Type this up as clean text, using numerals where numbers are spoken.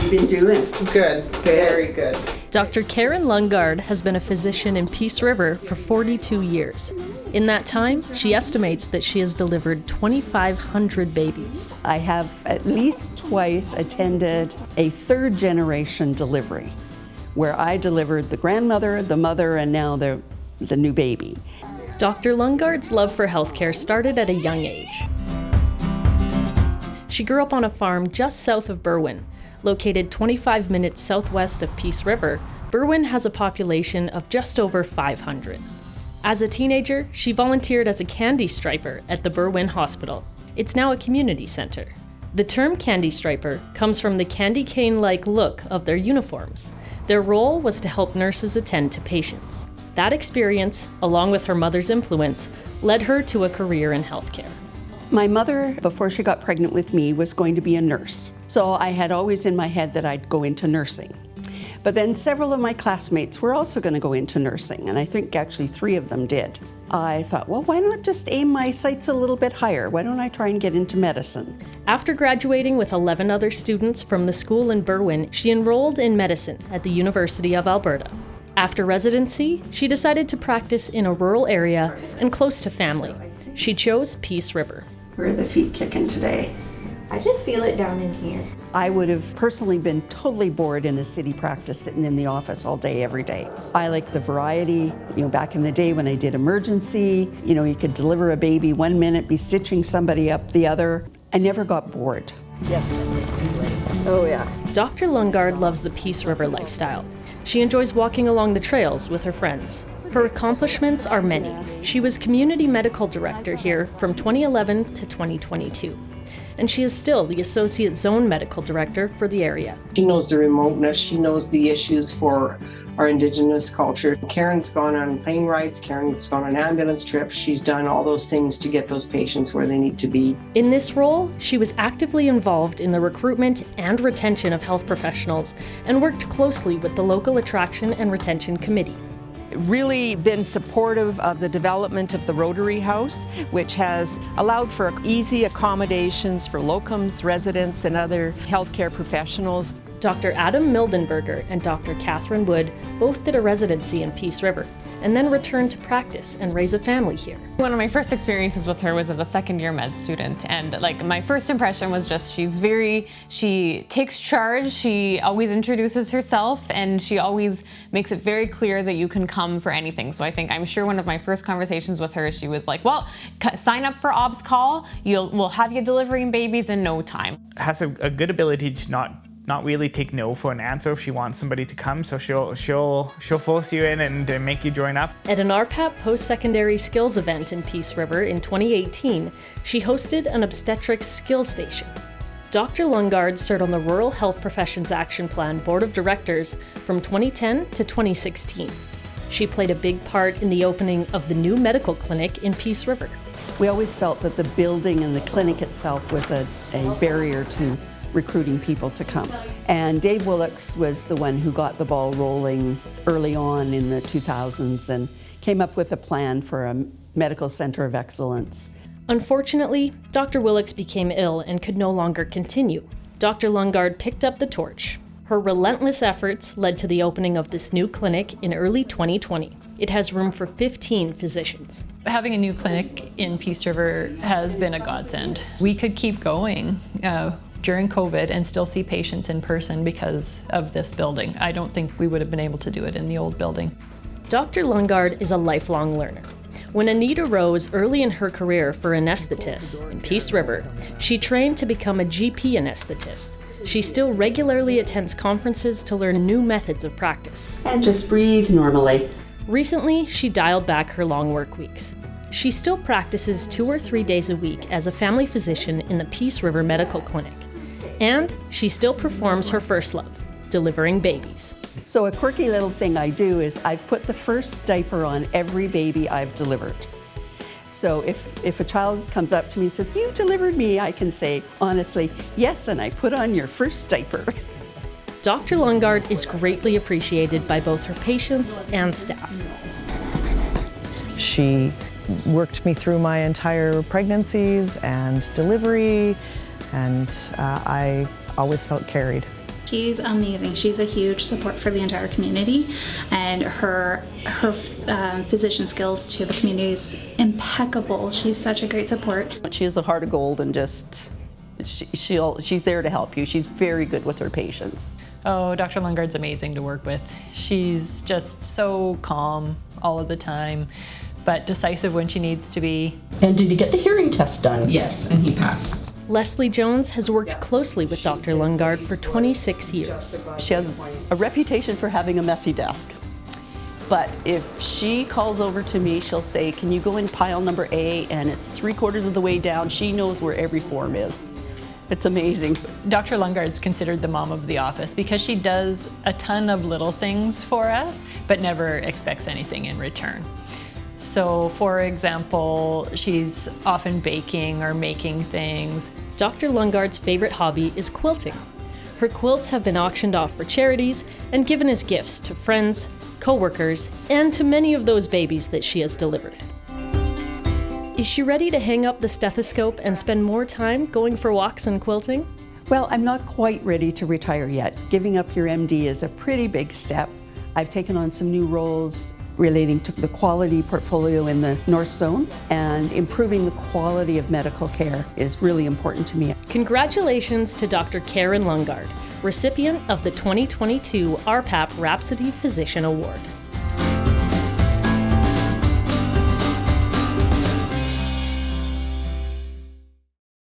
you been doing? Good. Very good. Dr. Karen Lundgard has been a physician in Peace River for 42 years. In that time, she estimates that she has delivered 2,500 babies. I have at least twice attended a third generation delivery where I delivered the grandmother, the mother, and now the new baby. Dr. Lundgard's love for healthcare started at a young age. She grew up on a farm just south of Berwyn. Located 25 minutes southwest of Peace River, Berwyn has a population of just over 500. As a teenager, she volunteered as a candy striper at the Berwyn Hospital. It's now a community center. The term candy striper comes from the candy cane-like look of their uniforms. Their role was to help nurses attend to patients. That experience, along with her mother's influence, led her to a career in healthcare. My mother, before she got pregnant with me, was going to be a nurse. So I had always in my head that I'd go into nursing. But then several of my classmates were also going to go into nursing, and I think actually 3 of them did. I thought, well, why not just aim my sights a little bit higher? Why don't I try and get into medicine? After graduating with 11 other students from the school in Berwyn, she enrolled in medicine at the University of Alberta. After residency, she decided to practice in a rural area and close to family. She chose Peace River. Where are the feet kicking today? I just feel it down in here. I would have personally been totally bored in a city practice sitting in the office all day, every day. I like the variety. Back in the day when I did emergency, you could deliver a baby 1 minute, be stitching somebody up the other. I never got bored. Definitely. Oh, yeah. Dr. Lundgard loves the Peace River lifestyle. She enjoys walking along the trails with her friends. Her accomplishments are many. She was community medical director here from 2011 to 2022. And she is still the Associate Zone Medical Director for the area. She knows the remoteness. She knows the issues for our Indigenous culture. Karen's gone on plane rides. Karen's gone on ambulance trips. She's done all those things to get those patients where they need to be. In this role, she was actively involved in the recruitment and retention of health professionals and worked closely with the local attraction and retention committee. Really been supportive of the development of the Rotary House, which has allowed for easy accommodations for locums, residents, and other healthcare professionals. Dr. Adam Mildenberger and Dr. Catherine Wood both did a residency in Peace River and then returned to practice and raise a family here. One of my first experiences with her was as a second-year med student, and my first impression was just she takes charge, she always introduces herself, and she always makes it very clear that you can come for anything. So I'm sure one of my first conversations with her, she was like, well, sign up for OBS call, we'll have you delivering babies in no time. Has a good ability to not really take no for an answer if she wants somebody to come, so she'll force you in and make you join up. At an RPAP post-secondary skills event in Peace River in 2018, she hosted an obstetrics skills station. Dr. Lundgard served on the Rural Health Professions Action Plan Board of Directors from 2010 to 2016. She played a big part in the opening of the new medical clinic in Peace River. We always felt that the building and the clinic itself was a barrier to recruiting people to come. And Dave Willocks was the one who got the ball rolling early on in the 2000s and came up with a plan for a medical center of excellence. Unfortunately, Dr. Willocks became ill and could no longer continue. Dr. Lundgard picked up the torch. Her relentless efforts led to the opening of this new clinic in early 2020. It has room for 15 physicians. Having a new clinic in Peace River has been a godsend. We could keep going during COVID and still see patients in person because of this building. I don't think we would have been able to do it in the old building. Dr. Lundgard is a lifelong learner. When a need arose early in her career for anesthetists in Peace River, she trained to become a GP anesthetist. She still regularly attends conferences to learn new methods of practice. And just breathe normally. Recently, she dialed back her long work weeks. She still practices 2 or 3 days a week as a family physician in the Peace River Medical Clinic. And she still performs her first love, delivering babies. So a quirky little thing I do is I've put the first diaper on every baby I've delivered. So if a child comes up to me and says, "You delivered me," I can say, honestly, "Yes, and I put on your first diaper." Dr. Lundgard is greatly appreciated by both her patients and staff. She worked me through my entire pregnancies and delivery, and I always felt carried. She's amazing. She's a huge support for the entire community, and her physician skills to the community is impeccable. She's such a great support. She has a heart of gold, and just she's there to help you. She's very good with her patients. Oh, Dr. Lundgard's amazing to work with. She's just so calm all of the time, but decisive when she needs to be. And did he get the hearing test done? Yes, and he passed. Leslie Jones has worked closely with Dr. Lundgard for 26 years. She has a reputation for having a messy desk. But if she calls over to me, she'll say, can you go in pile number A? And it's 3/4 of the way down. She knows where every form is. It's amazing. Dr. Lundgard's considered the mom of the office because she does a ton of little things for us, but never expects anything in return. So, for example, she's often baking or making things. Dr. Lundgard's favorite hobby is quilting. Her quilts have been auctioned off for charities and given as gifts to friends, co-workers, and to many of those babies that she has delivered. Is she ready to hang up the stethoscope and spend more time going for walks and quilting? Well, I'm not quite ready to retire yet. Giving up your MD is a pretty big step. I've taken on some new roles relating to the quality portfolio in the North Zone, and improving the quality of medical care is really important to me. Congratulations to Dr. Karen Lundgard, recipient of the 2022 RPAP Rhapsody Physician Award.